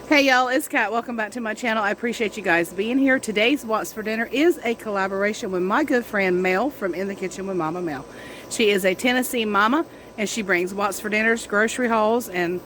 Hey y'all, it's Kat. Welcome back to my channel. I appreciate you guys being here. Today's What's for Dinner is a collaboration with my good friend Mel from In the Kitchen with Mama Mel. She is a Tennessee mama and she brings What's for Dinners, grocery hauls, and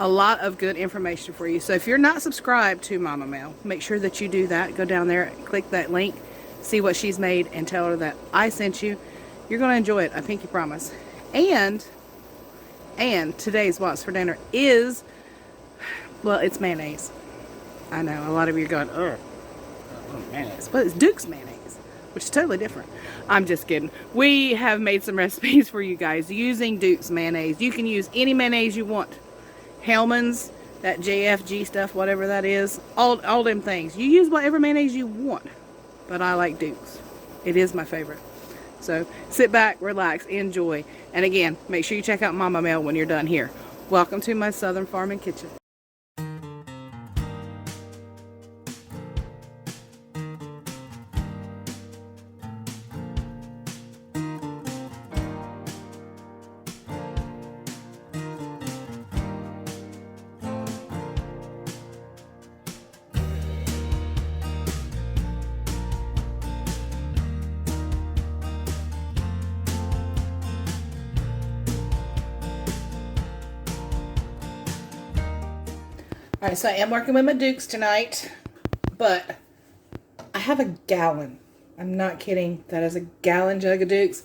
a lot of good information for you. So if you're not subscribed to Mama Mel, make sure that you do that. Go down there, click that link, see what she's made, and tell her that I sent you. You're going to enjoy it, I pinky promise. And today's What's for Dinner is, well, it's mayonnaise. I know, a lot of you are going, ugh, mayonnaise. But it's Duke's mayonnaise, which is totally different. I'm just kidding. We have made some recipes for you guys using Duke's mayonnaise. You can use any mayonnaise you want. Hellman's, that JFG stuff, whatever that is. All them things. You use whatever mayonnaise you want. But I like Duke's. It is my favorite. So sit back, relax, enjoy. And again, make sure you check out Mama Mel when you're done here. Welcome to my Southern Farming Kitchen. Alright, so I am working with my Dukes tonight, but I have a gallon. I'm not kidding. That is a gallon jug of Dukes.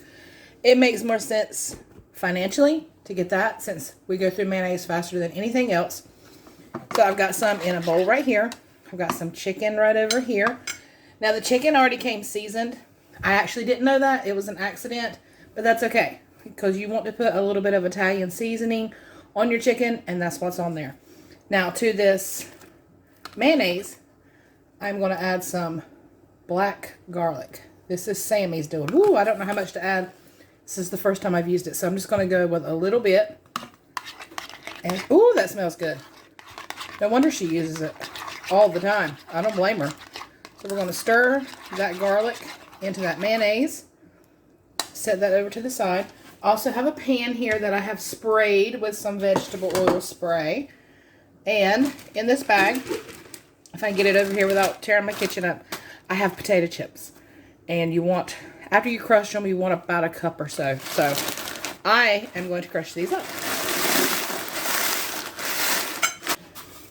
It makes more sense financially to get that since we go through mayonnaise faster than anything else. So I've got some in a bowl right here. I've got some chicken right over here. Now the chicken already came seasoned. I actually didn't know that. It was an accident, but that's okay because you want to put a little bit of Italian seasoning on your chicken, and that's what's on there. Now to this mayonnaise, I'm going to add some black garlic. This is Sammy's doing. Ooh, I don't know how much to add. This is the first time I've used it, so I'm just going to go with a little bit. And ooh, that smells good. No wonder she uses it all the time. I don't blame her. So we're going to stir that garlic into that mayonnaise. Set that over to the side. Also have a pan here that I have sprayed with some vegetable oil spray. And in this bag, if I can get it over here without tearing my kitchen up, I have potato chips. And you want, after you crush them, you want about a cup or so. So I am going to crush these up.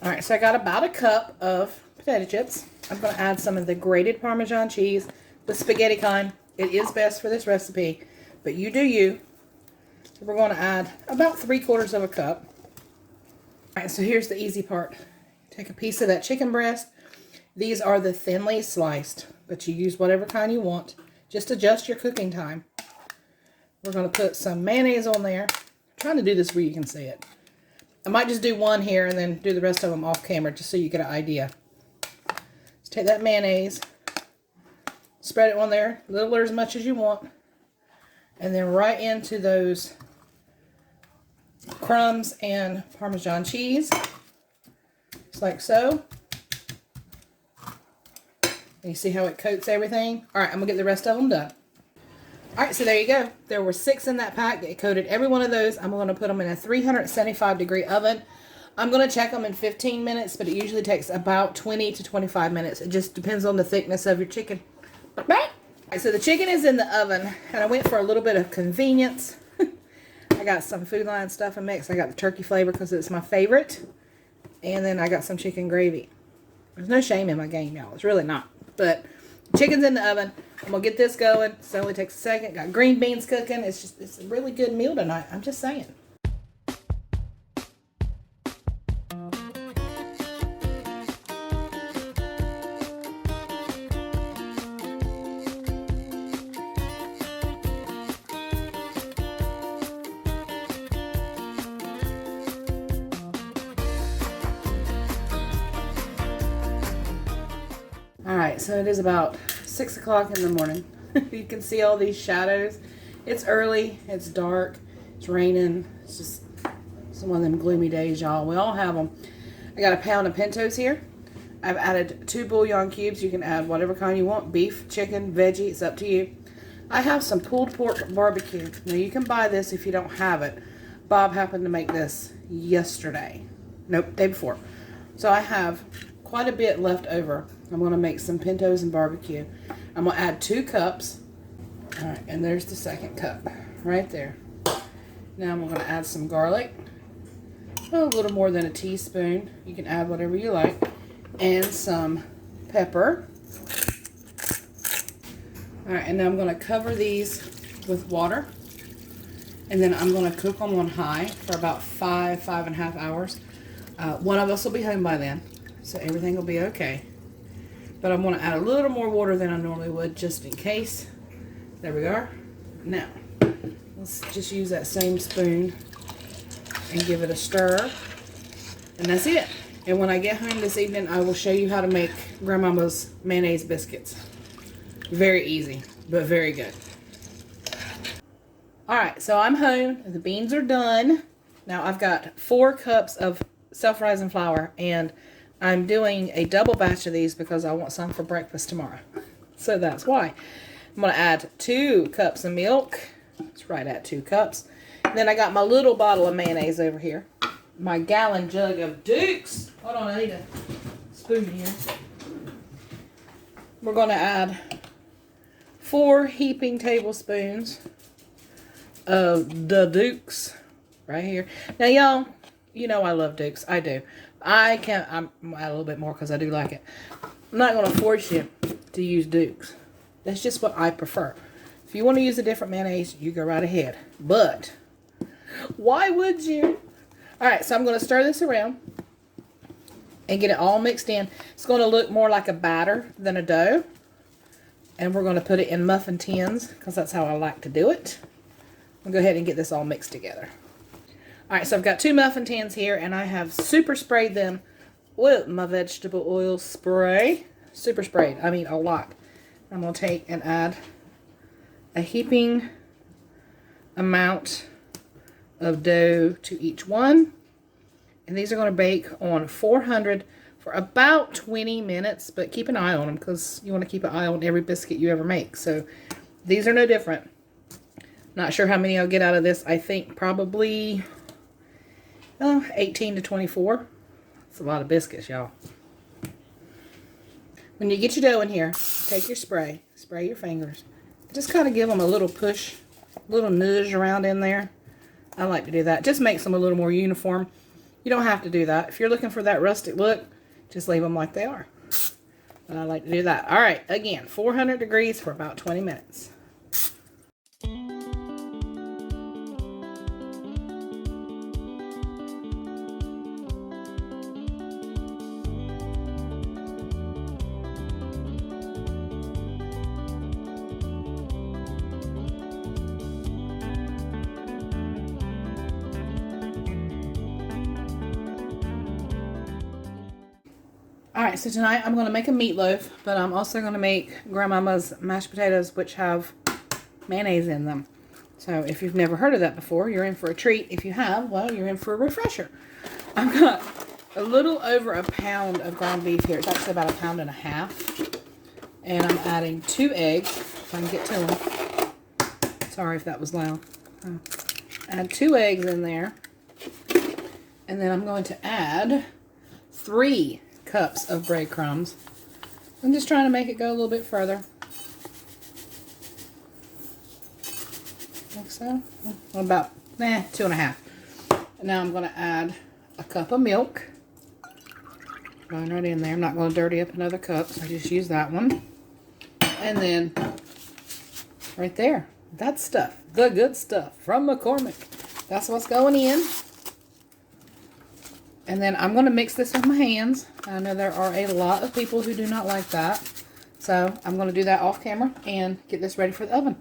Alright, so I got about a cup of potato chips. I'm going to add some of the grated Parmesan cheese, the spaghetti kind. It is best for this recipe, but you do you. So we're going to add about 3/4 of a cup. Alright, so here's the easy part. Take a piece of that chicken breast. These are the thinly sliced, but you use whatever kind you want. Just adjust your cooking time. We're going to put some mayonnaise on there. I'm trying to do this where you can see it. I might just do one here and then do the rest of them off camera just so you get an idea. Just take that mayonnaise, spread it on there, little or as much as you want, and then right into those crumbs and Parmesan cheese, just like so. And you see how it coats everything? Alright, I'm going to get the rest of them done. Alright, so there you go. There were 6 in that pack. It coated every one of those. I'm going to put them in a 375 degree oven. I'm going to check them in 15 minutes, but it usually takes about 20 to 25 minutes. It just depends on the thickness of your chicken. Alright, so the chicken is in the oven, and I went for a little bit of convenience. I got some Food Lion stuff and mix. I got the turkey flavor because it's my favorite. And then I got some chicken gravy. There's no shame in my game, y'all. It's really not. But chicken's in the oven. I'm going to get this going. It only takes a second. Got green beans cooking. It's a really good meal tonight. I'm just saying. Alright, so it is about 6 o'clock in the morning. You can see all these shadows. It's early, it's dark, it's raining. It's just one of them gloomy days, y'all. We all have them. I got a pound of Pintos here. I've added 2 bouillon cubes. You can add whatever kind you want. Beef, chicken, veggie, it's up to you. I have some pulled pork barbecue. Now you can buy this if you don't have it. Bob happened to make this yesterday. Nope, day before. So I have quite a bit left over. I'm going to make some Pintos and Barbecue. I'm going to add 2 cups. All right, and there's the second cup right there. Now I'm going to add some garlic. A little more than a teaspoon. You can add whatever you like. And some pepper. All right, and now I'm going to cover these with water. And then I'm going to cook them on high for about 5.5 hours. One of us will be home by then, so everything will be okay. But I'm going to add a little more water than I normally would, just in case. There we are. Now, let's just use that same spoon and give it a stir. And that's it. And when I get home this evening, I will show you how to make Grandmama's mayonnaise biscuits. Very easy, but very good. Alright, so I'm home. The beans are done. Now I've got 4 cups of self-rising flour, and I'm doing a double batch of these because I want some for breakfast tomorrow. So that's why. I'm going to add 2 cups of milk. It's right at 2 cups. And then I got my little bottle of mayonnaise over here. My gallon jug of Duke's. Hold on, I need a spoon here. We're going to add 4 heaping tablespoons of the Duke's right here. Now, y'all, you know I love Duke's. I do. I'm add a little bit more because I do like it. I'm not going to force you to use Duke's. That's just what I prefer. If you want to use a different mayonnaise, you go right ahead. But why would you? All right, so I'm going to stir this around and get it all mixed in. It's going to look more like a batter than a dough. And we're going to put it in muffin tins because that's how I like to do it. I'll go ahead and get this all mixed together. Alright, so I've got 2 muffin tins here, and I have super sprayed them with my vegetable oil spray. Super sprayed. I mean, a lot. I'm going to take and add a heaping amount of dough to each one. And these are going to bake on 400 for about 20 minutes, but keep an eye on them because you want to keep an eye on every biscuit you ever make. So these are no different. Not sure how many I'll get out of this. I think probably 18 to 24. That's a lot of biscuits, y'all. When you get your dough in here, take your spray your fingers. Just kind of give them a little push, a little nudge around in there. I like to do that. Just makes them a little more uniform. You don't have to do that. If you're looking for that rustic look, just leave them like they are. But I like to do that. All right, again, 400 degrees for about 20 minutes. Alright, so tonight I'm going to make a meatloaf, but I'm also going to make Grandmama's mashed potatoes, which have mayonnaise in them. So if you've never heard of that before, you're in for a treat. If you have, well, you're in for a refresher. I've got a little over a pound of ground beef here. It's actually about 1.5 pounds. And I'm adding 2 eggs, if I can get to them. Sorry if that was loud. Add 2 eggs in there. And then I'm going to add 3 cups of breadcrumbs. I'm just trying to make it go a little bit further. Like so. About 2.5. And now I'm going to add a cup of milk. Going right in there. I'm not going to dirty up another cup, so I just use that one. And then right there, that stuff, the good stuff from McCormick. That's what's going in. And then I'm going to mix this with my hands. I know there are a lot of people who do not like that. So I'm going to do that off camera and get this ready for the oven.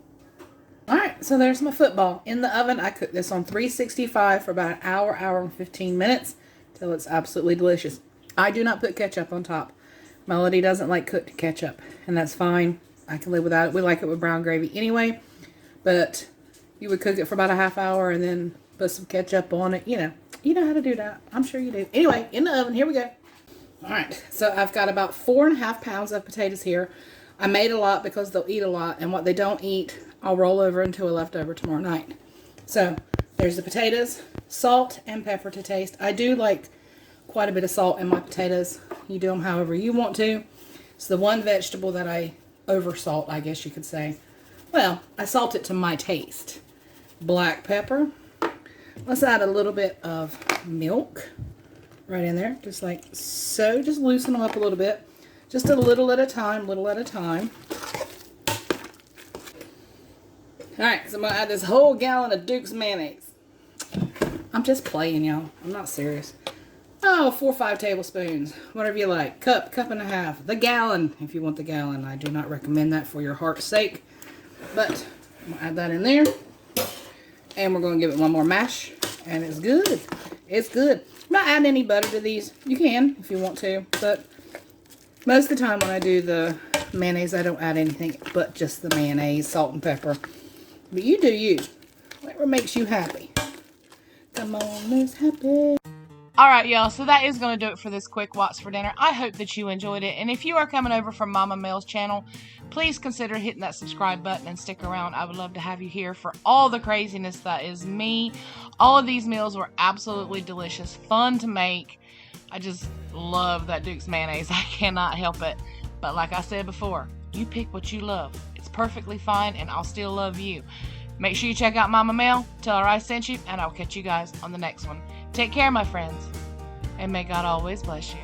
Alright, so there's my football. In the oven, I cooked this on 365 for about an hour, hour and 15 minutes. Till it's absolutely delicious. I do not put ketchup on top. Melody doesn't like cooked ketchup. And that's fine. I can live without it. We like it with brown gravy anyway. But you would cook it for about a half hour and then put some ketchup on it. You know how to do that. I'm sure you do. Anyway, in the oven, here we go. Alright, so I've got about 4.5 pounds of potatoes here. I made a lot because they'll eat a lot. And what they don't eat, I'll roll over into a leftover tomorrow night. So, there's the potatoes, salt and pepper to taste. I do like quite a bit of salt in my potatoes. You do them however you want to. It's the one vegetable that I over salt, I guess you could say. Well, I salt it to my taste. Black pepper. Let's add a little bit of milk right in there, just like so. Just loosen them up a little bit. Just a little at a time, little at a time. Alright, so I'm going to add this whole gallon of Duke's mayonnaise. I'm just playing, y'all. I'm not serious. Oh, 4 or 5 tablespoons. Whatever you like. Cup and a half. The gallon, if you want the gallon. I do not recommend that for your heart's sake. But I'm going to add that in there. And we're going to give it one more mash. And it's good. It's good. I'm not adding any butter to these. You can if you want to. But most of the time when I do the mayonnaise, I don't add anything but just the mayonnaise, salt, and pepper. But you do you. Whatever makes you happy. Come on, let's happy. Alright, y'all, so that is going to do it for this quick What's for Dinner. I hope that you enjoyed it. And if you are coming over from Mama Mel's channel, please consider hitting that subscribe button and stick around. I would love to have you here for all the craziness that is me. All of these meals were absolutely delicious, fun to make. I just love that Duke's mayonnaise. I cannot help it. But like I said before, you pick what you love. It's perfectly fine, and I'll still love you. Make sure you check out Mama Mel. Tell her I sent you, and I'll catch you guys on the next one. Take care, my friends, and may God always bless you.